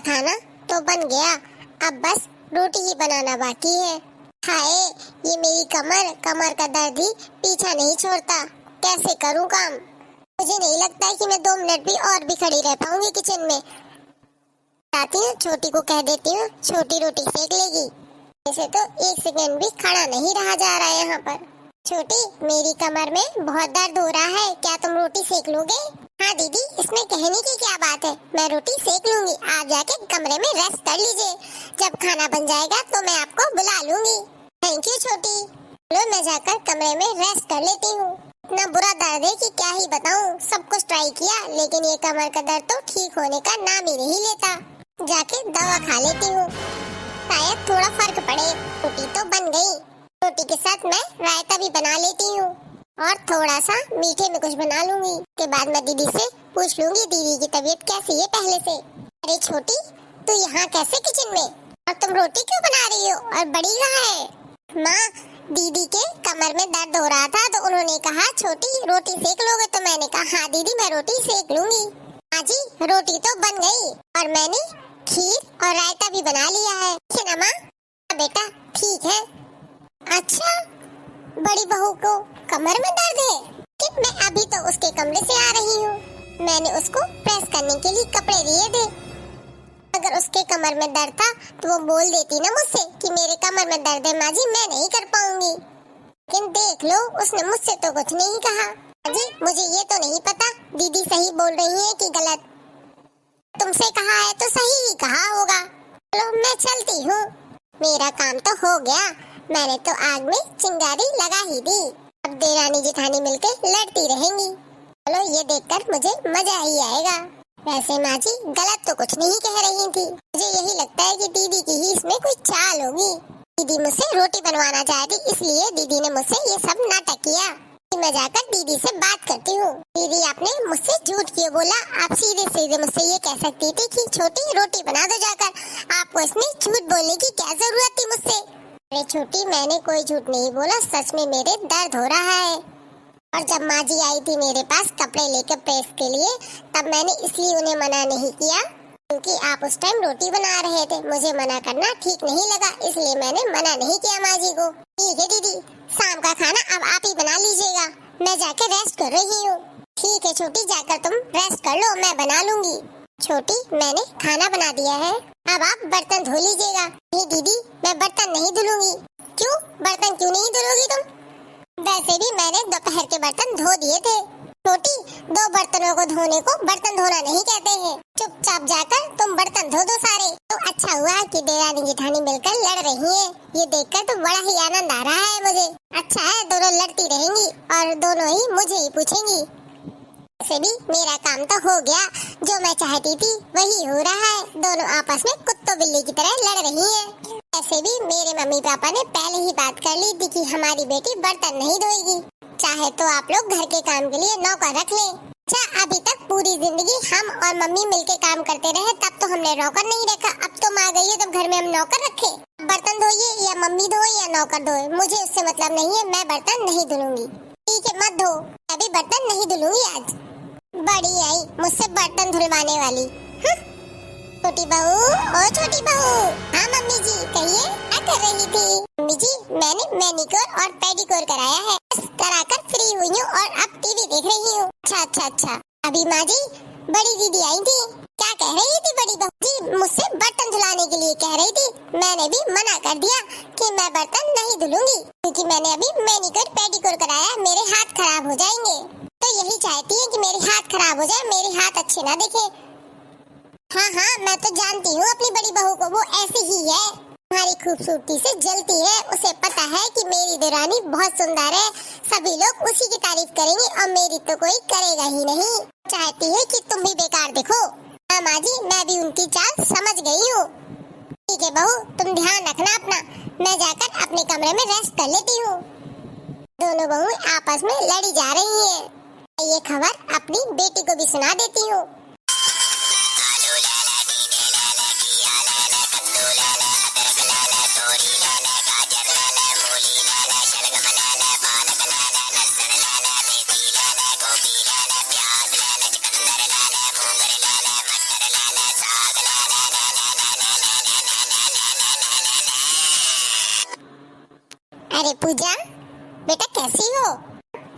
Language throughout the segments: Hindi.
खाना तो बन गया, अब बस रोटी ही बनाना बाकी है। हाय, ये मेरी कमर कमर का दर्द ही पीछा नहीं छोड़ता। कैसे करूं काम? मुझे नहीं लगता है कि मैं 2 मिनट भी और भी खड़ी रह पाऊंगी किचन में। आती हूँ, छोटी को कह देती हूँ, छोटी रोटी सेक लेगी। वैसे तो 1 सेकंड भी खड़ा नहीं रहा जा रहा है यहाँ पर। छोटी, मेरी कमर में बहुत दर्द हो रहा है, क्या तुम रोटी सेक लोगे? हाँ दीदी, इसमें कहने की क्या बात है, मैं रोटी सेक लूंगी। आप जाके कमरे में रेस्ट कर लीजिए, जब खाना बन जाएगा तो मैं आपको बुला लूंगी। थैंक यू छोटी। चलो मैं जाकर कमरे में रेस्ट कर लेती हूँ। इतना बुरा दर्द है कि क्या ही बताऊँ। सब कुछ ट्राई किया लेकिन ये कमर का दर्द तो ठीक होने का नाम ही नहीं लेता। जाके दवा खा लेती हूँ, शायद थोड़ा फर्क पड़े। रोटी तो बन गई, रोटी के साथ मैं रायता भी बना लेती हूँ और थोड़ा सा मीठे में कुछ बना लूंगी। के बाद मैं दीदी से पूछ लूंगी दीदी की तबीयत कैसी है पहले से। अरे छोटी, तू यहाँ कैसे किचन में, और तुम रोटी क्यों बना रही हो, और बड़ी कहाँ है? माँ, दीदी के कमर में दर्द हो रहा था तो उन्होंने कहा छोटी रोटी सेक लोगे, तो मैंने कहा हाँ दीदी मैं रोटी सेक लूंगी। हाँ जी, रोटी तो बन गई और मैंने खीर और रायता भी बना लिया है। ठीक है ना माँ? बेटा ठीक है। अच्छा, बड़ी बहू को कमर में दर्द है कि मैं अभी तो उसके कमरे से आ रही हूँ। मैंने उसको प्रेस करने के लिए कपड़े दिए थे। अगर उसके कमर में दर्द था तो वो बोल देती ना मुझसे कि मेरे कमर में दर्द है माँ जी, मैं नहीं कर पाऊंगी। लेकिन देख लो, उसने मुझसे तो कुछ नहीं कहा। माँ जी, मुझे ये तो नहीं पता दीदी सही बोल रही है कि गलत। तुमसे कहा है तो सही ही कहा होगा। चलो मैं चलती हूँ, मेरा काम तो हो गया। मैंने तो आग में चिंगारी लगा ही दी। अब देरानी जेठानी मिलकर लड़ती रहेंगी। चलो ये देखकर मुझे मजा ही आएगा। वैसे माँ जी गलत तो कुछ नहीं कह रही थी। मुझे यही लगता है कि दीदी की ही इसमें कोई चाल होगी। दीदी मुझसे रोटी बनवाना चाहती, इसलिए दीदी ने मुझसे ये सब नाटक किया। मैं जाकर दीदी से बात करती हूँ। दीदी आपने मुझसे झूठ क्यों बोला? आप सीधे सीधे मुझसे ये कह सकती थी कि छोटी रोटी बना दो जाकर। आपको इसमें झूठ बोलने की क्या जरूरत थी मुझसे? अरे छोटी, मैंने कोई झूठ नहीं बोला, सच में मेरे दर्द हो रहा है। और जब माँ जी आई थी मेरे पास कपड़े लेकर प्रेस के लिए, तब मैंने इसलिए उन्हें मना नहीं किया क्योंकि आप उस टाइम रोटी बना रहे थे। मुझे मना करना ठीक नहीं लगा, इसलिए मैंने मना नहीं किया माँ जी को। ठीक है दीदी, शाम का खाना अब आप ही बना लीजिएगा, मैं जाकर रेस्ट कर रही हूँ। ठीक है छोटी, जाकर तुम रेस्ट कर लो, मैं बना लूंगी। छोटी, मैंने खाना बना दिया है, अब आप बर्तन धो लीजिएगा। नहीं दीदी, मैं बर्तन नहीं धुलूंगी। क्यों? बर्तन क्यों नहीं धुलोगी तुम? वैसे भी मैंने दोपहर के बर्तन धो दिए थे। छोटी, 2 बर्तनों को धोने को बर्तन धोना नहीं कहते हैं। चुपचाप जाकर तुम बर्तन धो दो सारे। तो अच्छा हुआ कि देरानी जेठानी मिलकर लड़ रही है, ये देखकर तो बड़ा ही आनंद आ रहा है मुझे। अच्छा है, दोनों लड़ती रहेंगी और दोनों ही मुझे ही पूछेंगी। वैसे भी मेरा काम तो हो गया, जो मैं चाहती थी वही हो रहा है। दोनों आपस में कुत्तों बिल्ली की तरह लड़ रही है। ऐसे भी मेरे मम्मी पापा ने पहले ही बात कर ली थी कि हमारी बेटी बर्तन नहीं धोएगी, चाहे तो आप लोग घर के काम के लिए नौकर रख लें। अच्छा, अभी तक पूरी जिंदगी हम और मम्मी मिलके काम करते रहे, तब तो हमने नौकर नहीं रखा। अब तुम आ गई है तो घर में हम नौकर रखे? बर्तन धोइए या मम्मी धोए या नौकर धोए, मुझे उससे मतलब नहीं है। मैं बर्तन नहीं धुलूंगी। ठीक है, मत धो, अभी बर्तन नहीं धुलूंगी आज। बड़ी आई मुझसे बर्तन धुलवाने वाली। छोटी बहू, ओ छोटी बहू। हाँ मम्मी जी, कहिए क्या कर रही थी? मम्मी जी, मैंने मैनिक्योर और पेडिक्योर कराया है, कराकर फ्री हुई हूँ और अब टीवी देख रही हूँ। अच्छा। अभी माँ जी बड़ी दीदी आई थी, क्या कह रही थी बड़ी बहू जी? मुझसे बर्तन धुलाने के लिए कह रही थी। मैंने भी मना कर दिया कि मैं बर्तन नहीं धुलूंगी क्योंकि मैंने अभी मैनिक्योर पेडिक्योर कराया, मेरे हाथ खराब हो जाएंगे। तो यही चाहती है कि मेरे हाथ खराब हो जाए, मेरे हाथ अच्छे ना दिखे। हाँ, मैं तो जानती हूँ अपनी बड़ी बहू को, वो ऐसी ही है, तुम्हारी खूबसूरती से जलती है। उसे पता है कि मेरी देरानी बहुत सुंदर है, सभी लोग उसी की तारीफ करेंगे और मेरी तो कोई करेगा ही नहीं। चाहती है कि तुम भी बेकार दिखो। हाँ माँ जी, मैं भी उनकी चाल समझ गई हूँ। ठीक है बहू, तुम ध्यान रखना अपना, मैं जाकर अपने कमरे में रेस्ट कर लेती हूँ। दोनों बहू आपस में लड़ी जा रही है। ये खबर अपनी बेटी को भी सुना देती हूँ। अरे पूजा, बेटा कैसी हो?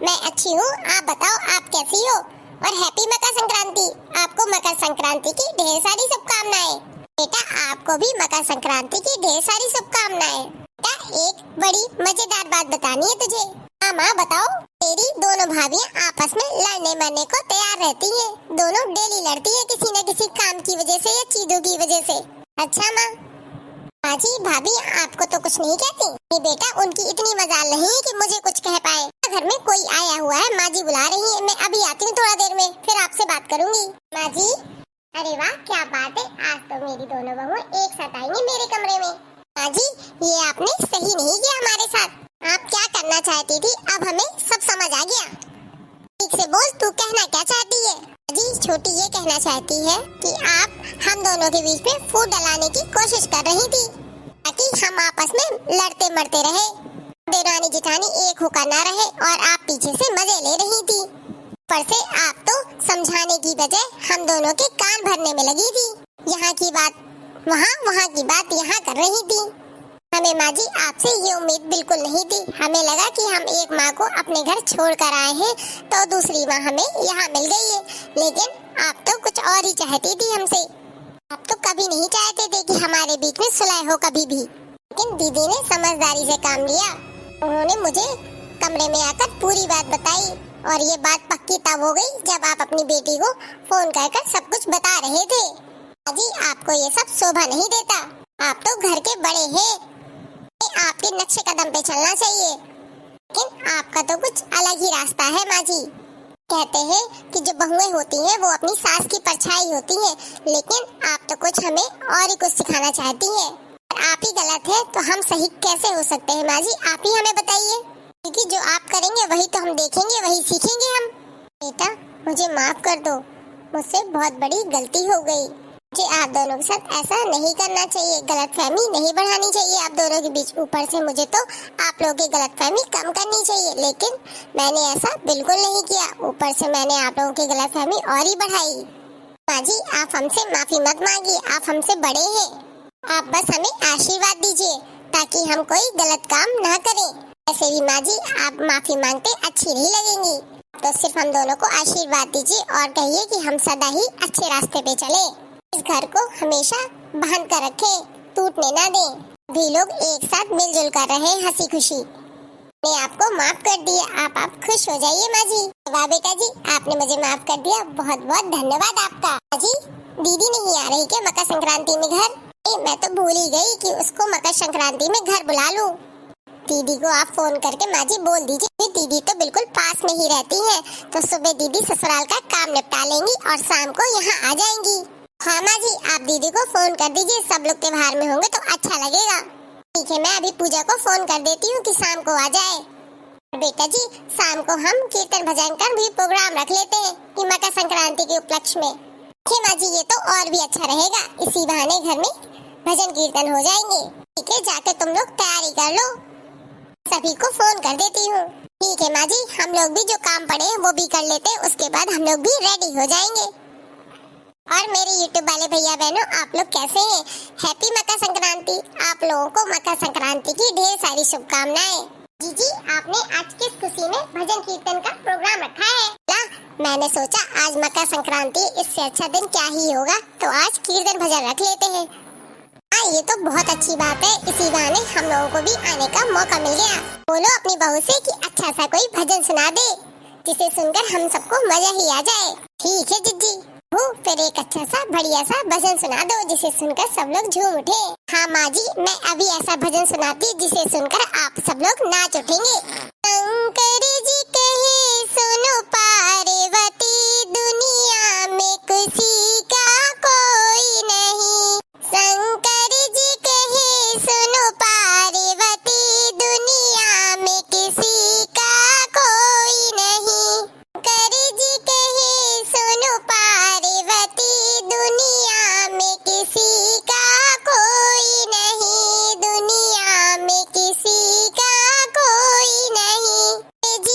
मैं अच्छी हूँ, आप बताओ आप कैसी हो? और हैप्पी मकर संक्रांति। आपको मकर संक्रांति की ढेर सारी शुभकामनाएं। बेटा आपको भी मकर संक्रांति की ढेर सारी शुभकामनाएं। बेटा एक बड़ी मजेदार बात बतानी है तुझे। हाँ माँ बताओ। तेरी दोनों भाभियाँ आपस में लड़ने मरने को तैयार रहती हैं। दोनों डेली लड़ती है किसी न किसी काम की वजह से या चीजों की वजह से। अच्छा माँ। जी भाभी आपको तो कुछ नहीं कहती? नहीं बेटा, उनकी इतनी मजाल नहीं है कि मुझे कुछ कह पाए। घर में कोई आया हुआ है, माँ जी बुला रही है, मैं अभी आती हूँ थोड़ा देर में, फिर आपसे बात करूँगी। माँ जी। अरे वाह क्या बात है, आज तो मेरी दोनों बहुएं एक साथ आएंगी मेरे कमरे में। माँ जी ये आपने सही नहीं किया हमारे साथ। आप क्या करना चाहती थी अब हमें सब समझ आ गया। ठीक से बोल, तू कहना क्या चाहती है? जी छोटी ये कहना चाहती है कि आप हम दोनों के बीच में फूट डलाने की कोशिश कर रही थी ताकि हम आपस में लड़ते मरते रहे, देवरानी जिठानी एक होकर ना रहे, और आप पीछे से मजे ले रही थी। पर से आप तो समझाने की बजाय हम दोनों के कान भरने में लगी थी। यहाँ की बात वहाँ, वहाँ की बात यहाँ कर रही थी। हमें माँ जी आपसे ये उम्मीद बिल्कुल नहीं थी। हमें लगा कि हम एक माँ को अपने घर छोड़ कर आए हैं तो दूसरी माँ हमें यहाँ मिल गई है, लेकिन आप तो कुछ और ही चाहती थी हमसे। आप तो कभी नहीं चाहते थे कि हमारे बीच में सुलह हो कभी भी। लेकिन दीदी ने समझदारी से काम लिया। उन्होंने मुझे कमरे में आकर पूरी बात बताई, और ये बात पक्की तब हो गई जब आप अपनी बेटी को फोन कर सब कुछ बता रहे थे। जी आपको ये सब शोभा नहीं देता। आप तो घर के बड़े हैं, आपके नक्शे कदम पे चलना चाहिए, लेकिन आपका तो कुछ अलग ही रास्ता है माँ जी। कहते हैं कि जो बहुएं होती हैं वो अपनी सास की परछाई होती हैं, लेकिन आप तो कुछ हमें और ही कुछ सिखाना चाहती हैं। आप ही गलत है तो हम सही कैसे हो सकते हैं माँ जी? आप ही हमें बताइए, क्योंकि जो आप करेंगे वही तो हम देखेंगे, वही सीखेंगे हम। बेटा मुझे माफ कर दो, मुझसे बहुत बड़ी गलती हो गई। मुझे आप दोनों के साथ ऐसा नहीं करना चाहिए, गलतफहमी नहीं बढ़ानी चाहिए आप दोनों के बीच। ऊपर से मुझे तो आप लोगों की गलतफहमी कम करनी चाहिए, लेकिन मैंने ऐसा बिल्कुल नहीं किया। ऊपर से मैंने आप लोगों की गलतफहमी और ही बढ़ाई। माँ जी आप हमसे माफी मत मांगिए, आप हमसे बड़े हैं। आप बस हमें आशीर्वाद दीजिए ताकि हम कोई गलत काम ना करें। ऐसे भी माँ जी आप माफी मांगते अच्छी नहीं लगेंगी, तो सिर्फ हम दोनों को आशीर्वाद दीजिए और कहिए कि हम सदा ही अच्छे रास्ते पे चले, इस घर को हमेशा बांध कर रखें, टूटने ना दें। भी लोग एक साथ मिलजुल कर रहे हंसी खुशी। मैं आपको माफ कर दिया, आप खुश हो जाइए माँ जी। वाह बेटा जी आपने मुझे माफ कर दिया, बहुत बहुत धन्यवाद आपका। माँ जी दीदी नहीं आ रही क्या मकर संक्रांति में घर? मैं तो भूल ही गई कि उसको मकर संक्रांति में घर बुला लूं। दीदी को आप फोन करके माँ जी बोल दीजिए। दीदी तो बिल्कुल पास में ही रहती है, तो सुबह दीदी ससुराल का काम निपटा लेंगी और शाम को यहाँ आ जाएंगी। हाँ माँ जी आप दीदी को फोन कर दीजिए, सब लोग त्योहार में होंगे तो अच्छा लगेगा। ठीक है, मैं अभी पूजा को फोन कर देती हूँ कि शाम को आ जाए। बेटा जी शाम को हम कीर्तन भजन का भी प्रोग्राम रख लेते हैं कि मकर संक्रांति के उपलक्ष्य में। ठीक है माँ जी, ये तो और भी अच्छा रहेगा, इसी बहाने घर में भजन कीर्तन हो जाएंगे। ठीक है, जाके तुम लोग तैयारी कर लो, सभी को फोन कर देती हूँ। ठीक है माँ जी, हम लोग भी जो काम पड़े हैं वो भी कर लेते हैं, उसके बाद हम लोग भी रेडी हो जाएंगे। और मेरे YouTube वाले भैया बहनों आप लोग कैसे हैं? हैप्पी मकर संक्रांति। आप लोगों को मकर संक्रांति की ढेर सारी शुभकामनाएं। जी आपने आज किस खुशी में भजन कीर्तन का प्रोग्राम रखा है? मैंने सोचा आज मकर संक्रांति, इससे अच्छा दिन क्या ही होगा, तो आज कीर्तन भजन रख लेते हैं। हाँ ये तो बहुत अच्छी बात है, इसी बहाने हम लोगों को भी आने का मौका मिल गया। बोलो अपनी बहू से कि अच्छा सा कोई भजन सुना दे, जिसे सुनकर हम सबको मजा ही आ जाए। ठीक है जिज्जी, फिर एक अच्छा सा बढ़िया सा भजन सुना दो जिसे सुनकर सब लोग झूम उठे। हाँ माँ जी मैं अभी ऐसा भजन सुनाती जिसे सुनकर आप सब लोग नाच उठेंगे। शंकर जी कहे सुनो पार्वती, दुनिया में किसी का कोई नहीं। शंकर जी कहे सुनो पार्वती, दुनिया में किसी का कोई नहीं। शंकर जी कहे सुनो पार्वती, दुनिया में किसी का कोई नहीं, दुनिया में किसी का कोई नहीं। जी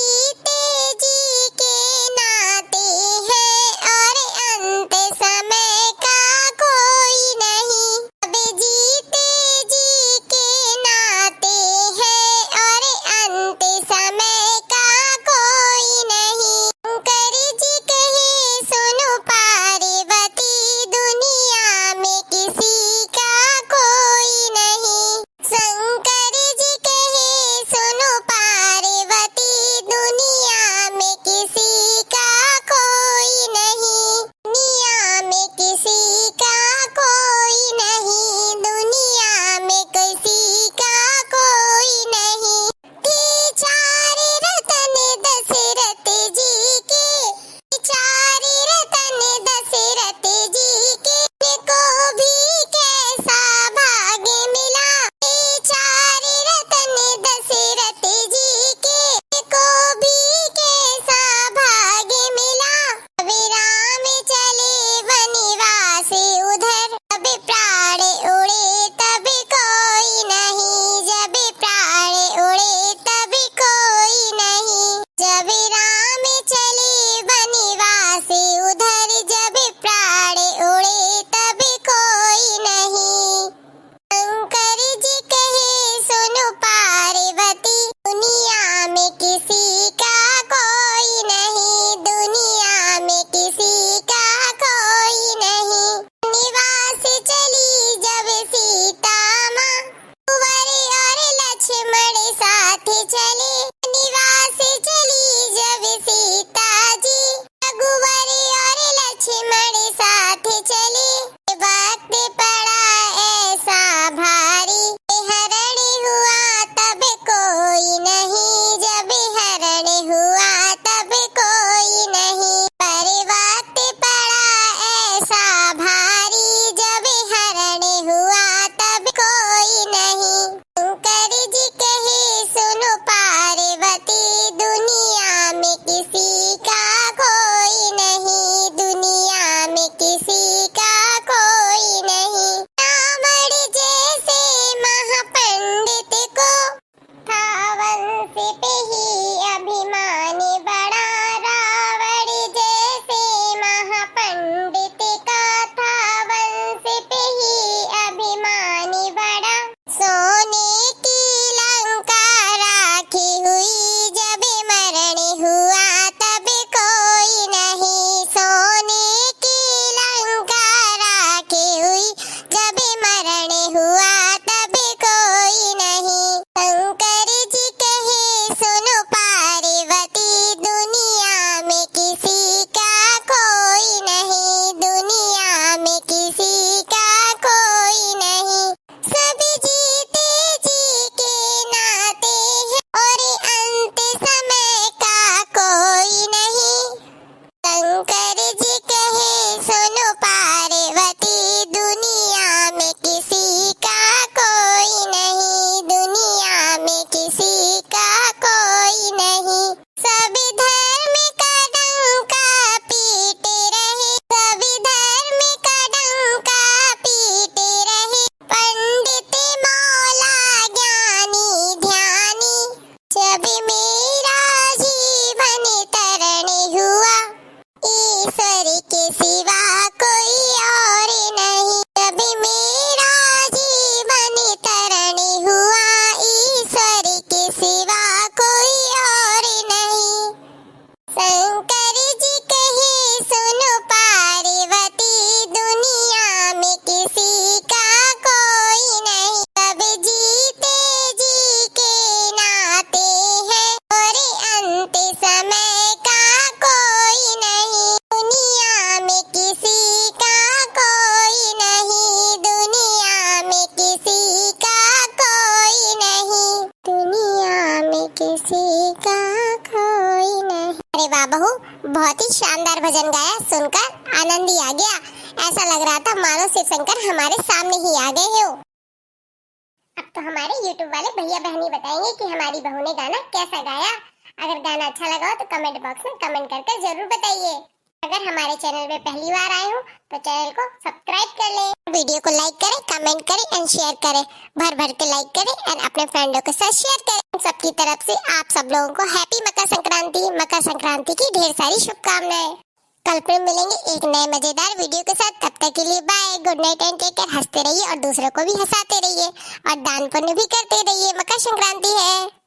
भजन गाया सुनकर आनंद ही आ गया। ऐसा लग रहा था मानो शिव शंकर हमारे सामने ही आ गए हो। अब तो हमारे YouTube वाले भैया बहनी बताएंगे कि हमारी बहू ने गाना कैसा गाया। अगर गाना अच्छा लगा हो तो कमेंट बॉक्स में कमेंट करके जरूर बताइए। अगर हमारे चैनल में पहली बार आए हो तो चैनल को सब्सक्राइब कर लें, वीडियो को लाइक करें, कमेंट करें एंड शेयर करें। भर भर के लाइक करें एंड अपने फ्रेंडों के साथ शेयर करें। सबकी तरफ से आप सब लोगों को हैप्पी मकर संक्रांति। मकर संक्रांति की ढेर सारी शुभकामनाएं। कल फिर मिलेंगे एक नए मजेदार वीडियो के साथ। तब तक के लिए bye, good night and take care. हंसते रहिए और दूसरों को भी हंसाते रहिए और दान पुण्य भी करते रहिए। मकर संक्रांति है।